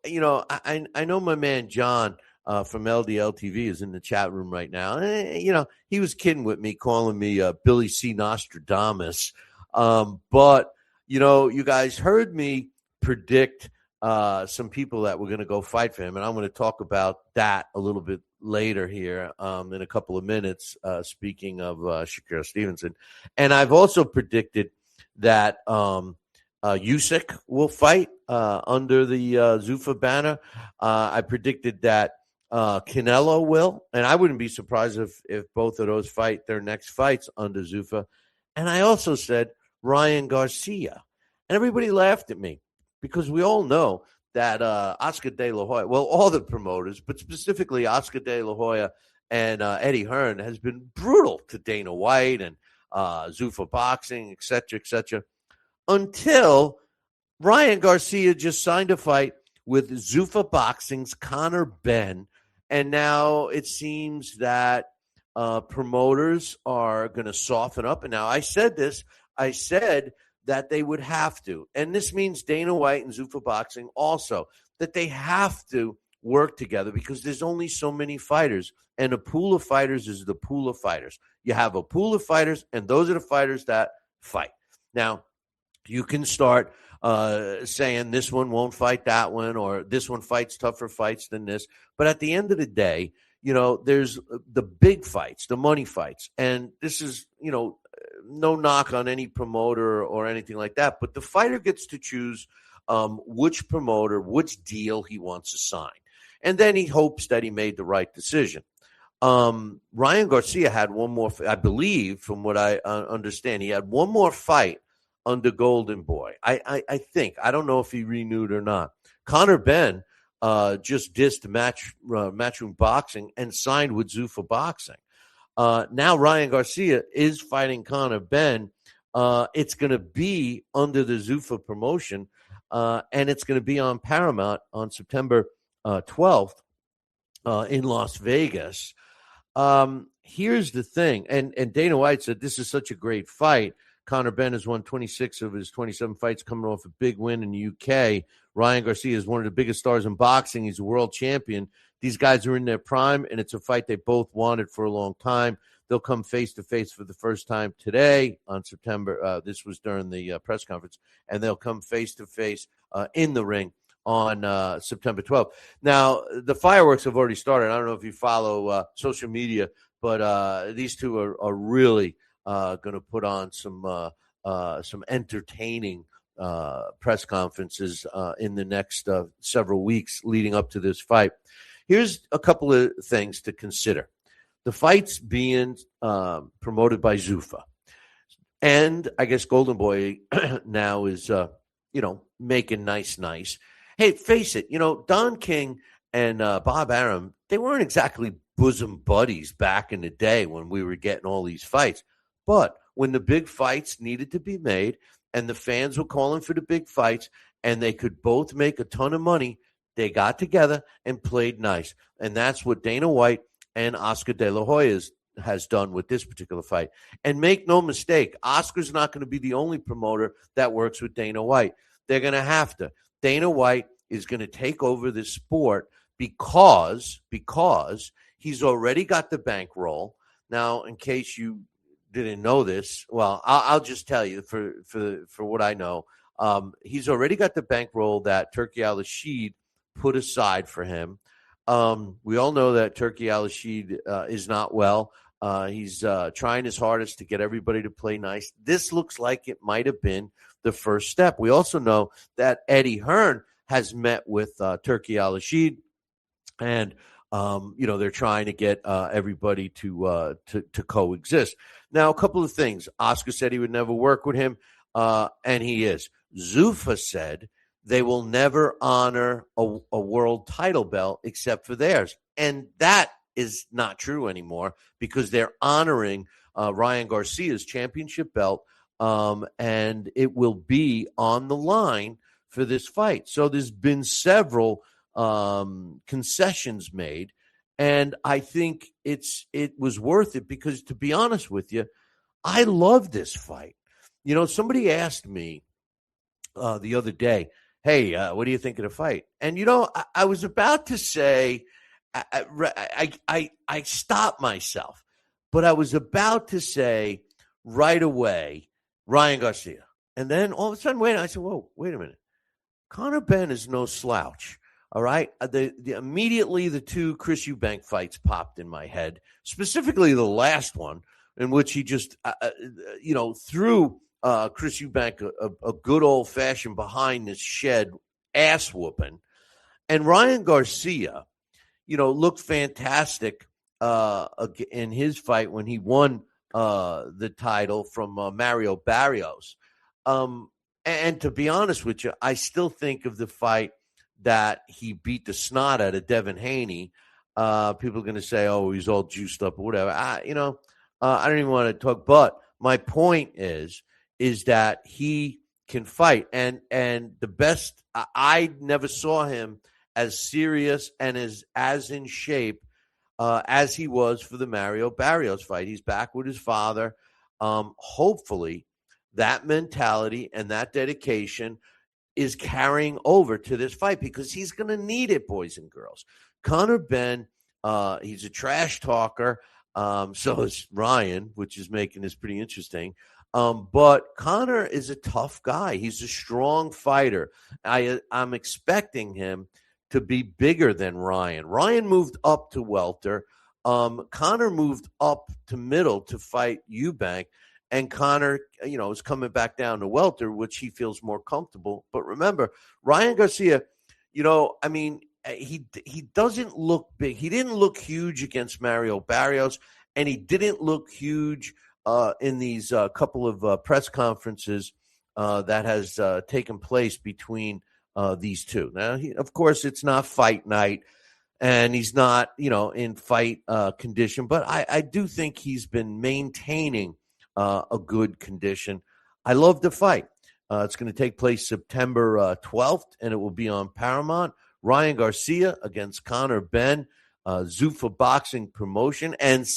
I know my man John from LDL TV is in the chat room right now. He was kidding with me, calling me Billy C. Nostradamus. But you guys heard me predict some people that were going to go fight for him, and I'm going to talk about that a little bit later here in a couple of minutes, speaking of Shakira Stevenson. And I've also predicted that Usyk will fight under the Zuffa banner. I predicted that Canelo will, and I wouldn't be surprised if both of those fight their next fights under Zuffa. And I also said Ryan Garcia. And everybody laughed at me because we all know that Oscar De La Hoya, well, all the promoters, but specifically Oscar De La Hoya and Eddie Hearn has been brutal to Dana White and Zuffa Boxing, et cetera, until Ryan Garcia just signed a fight with Zuffa Boxing's Conor Benn. And now it seems that promoters are going to soften up. And now I said that they would have to. And this means Dana White and Zuffa Boxing also, that they have to work together because there's only so many fighters. And a pool of fighters is the pool of fighters. You have a pool of fighters, and those are the fighters that fight. Now, you can start saying this one won't fight that one, or this one fights tougher fights than this. But at the end of the day, there's the big fights, the money fights. And this is, no knock on any promoter or anything like that, but the fighter gets to choose which promoter, which deal he wants to sign. And then he hopes that he made the right decision. Ryan Garcia had one more, I believe, from what I understand, he had one more fight under Golden Boy. I think. I don't know if he renewed or not. Conor Benn just dissed Matchroom Boxing and signed with Zuffa Boxing. Now Ryan Garcia is fighting Conor Benn. It's going to be under the Zuffa promotion, and it's going to be on Paramount on September 12th in Las Vegas. Here's the thing, and Dana White said this is such a great fight. Conor Benn has won 26 of his 27 fights, coming off a big win in the UK. Ryan Garcia is one of the biggest stars in boxing. He's a world champion. These guys are in their prime, and it's a fight they both wanted for a long time. They'll come face-to-face for the first time today on September. This was during the press conference, and they'll come face-to-face in the ring on September 12th. Now, the fireworks have already started. I don't know if you follow social media, but these two are really going to put on some entertaining press conferences in the next several weeks leading up to this fight. Here's a couple of things to consider. The fight's being promoted by Zuffa. And I guess Golden Boy now is, making nice. Hey, face it, Don King and Bob Arum, they weren't exactly bosom buddies back in the day when we were getting all these fights. But when the big fights needed to be made and the fans were calling for the big fights and they could both make a ton of money, they got together and played nice. And that's what Dana White and Oscar De La Hoya has done with this particular fight. And make no mistake, Oscar's not going to be the only promoter that works with Dana White. They're going to have to. Dana White is going to take over this sport because he's already got the bankroll. Now, in case you didn't know this, well, I'll just tell you for what I know. He's already got the bankroll that Turki Al-Rashid put aside for him. We all know that Turki Al-Rashid is not well. He's trying his hardest to get everybody to play nice. This looks like it might have been the first step. We also know that Eddie Hearn has met with Turki Al-Rashid, and they're trying to get everybody to coexist. Now, a couple of things. Oscar said he would never work with him, and he is. Zuffa said they will never honor a world title belt except for theirs. And that is not true anymore because they're honoring Ryan Garcia's championship belt, and it will be on the line for this fight. So there's been several concessions made, and I think it was worth it because, to be honest with you, I love this fight. Somebody asked me the other day, hey, what do you think of the fight? And, I was about to say, I stopped myself, but I was about to say right away, Ryan Garcia. And then all of a sudden, I said, whoa, wait a minute. Conor Benn is no slouch. All right. Immediately, the two Chris Eubank fights popped in my head, specifically the last one, in which he just, threw Chris Eubank a good old fashioned behind this shed ass whooping. And Ryan Garcia, looked fantastic in his fight when he won the title from Mario Barrios. And to be honest with you, I still think of the fight that he beat the snot out of Devin Haney. People are going to say, oh, he's all juiced up or whatever. I don't even want to talk. But my point is that he can fight. And the best, I never saw him as serious and as in shape as he was for the Mario Barrios fight. He's back with his father. Hopefully, that mentality and that dedication is carrying over to this fight because he's going to need it, boys and girls. Conor Benn, he's a trash talker. So is Ryan, which is making this pretty interesting. But Conor is a tough guy. He's a strong fighter. I'm expecting him to be bigger than Ryan. Ryan moved up to welter. Conor moved up to middle to fight Eubank. And Conor, is coming back down to welter, which he feels more comfortable. But remember, Ryan Garcia, he doesn't look big. He didn't look huge against Mario Barrios, and he didn't look huge in these couple of press conferences that has taken place between these two. Now, of course, it's not fight night, and he's not, in fight condition. But I do think he's been maintaining a good condition. I love the fight. It's going to take place September 12th, and it will be on Paramount. Ryan Garcia against Conor Benn, Zuffa Boxing Promotion. And